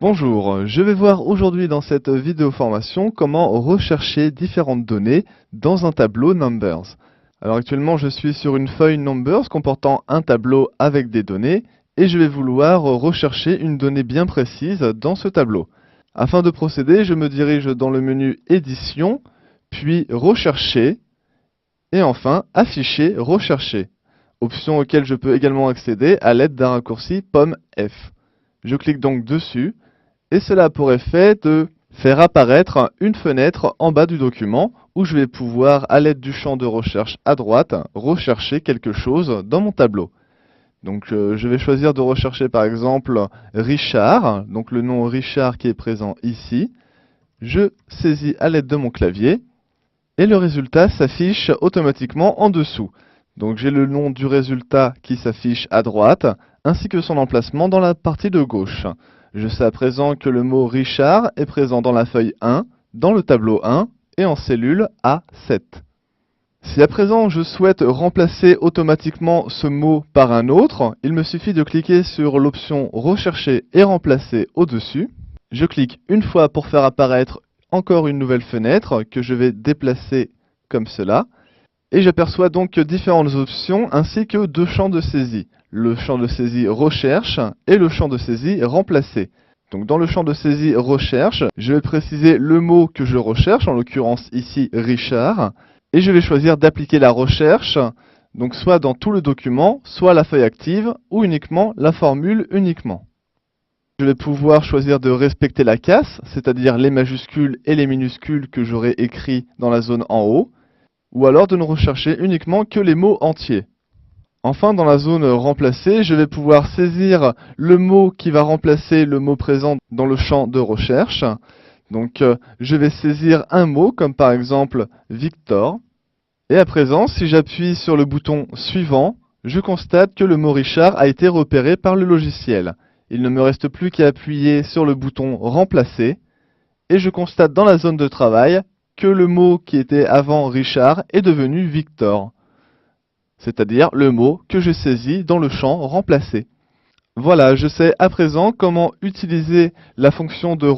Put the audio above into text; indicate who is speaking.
Speaker 1: Bonjour, je vais voir aujourd'hui dans cette vidéo formation comment rechercher différentes données dans un tableau Numbers. Alors actuellement je suis sur une feuille Numbers comportant un tableau avec des données et je vais vouloir rechercher une donnée bien précise dans ce tableau. Afin de procéder, je me dirige dans le menu Édition, puis Rechercher et enfin Afficher, Rechercher, option auquel je peux également accéder à l'aide d'un raccourci Pomme F. Je clique donc dessus. Et cela a pour effet de faire apparaître une fenêtre en bas du document où je vais pouvoir, à l'aide du champ de recherche à droite, rechercher quelque chose dans mon tableau. Donc je vais choisir de rechercher par exemple Richard, donc le nom Richard qui est présent ici. Je saisis à l'aide de mon clavier et le résultat s'affiche automatiquement en dessous. Donc j'ai le nom du résultat qui s'affiche à droite ainsi que son emplacement dans la partie de gauche. Je sais à présent que le mot Richard est présent dans la feuille 1, dans le tableau 1 et en cellule A7. Si à présent je souhaite remplacer automatiquement ce mot par un autre, il me suffit de cliquer sur l'option Rechercher et remplacer au-dessus. Je clique une fois pour faire apparaître encore une nouvelle fenêtre que je vais déplacer comme cela. Et j'aperçois donc différentes options ainsi que deux champs de saisie. Le champ de saisie Recherche et le champ de saisie Remplacer. Donc dans le champ de saisie Recherche, je vais préciser le mot que je recherche, en l'occurrence ici Richard, et je vais choisir d'appliquer la recherche, donc soit dans tout le document, soit la feuille active, ou uniquement la formule uniquement. Je vais pouvoir choisir de respecter la casse, c'est-à-dire les majuscules et les minuscules que j'aurai écrits dans la zone en haut, ou alors de ne rechercher uniquement que les mots entiers. Enfin, dans la zone remplacer, je vais pouvoir saisir le mot qui va remplacer le mot présent dans le champ de recherche. Donc, je vais saisir un mot, comme par exemple Victor. Et à présent, si j'appuie sur le bouton suivant, je constate que le mot Richard a été repéré par le logiciel. Il ne me reste plus qu'à appuyer sur le bouton remplacer. Et je constate dans la zone de travail que le mot qui était avant Richard est devenu Victor, c'est-à-dire le mot que j'ai saisi dans le champ remplacer. Voilà, je sais à présent comment utiliser la fonction de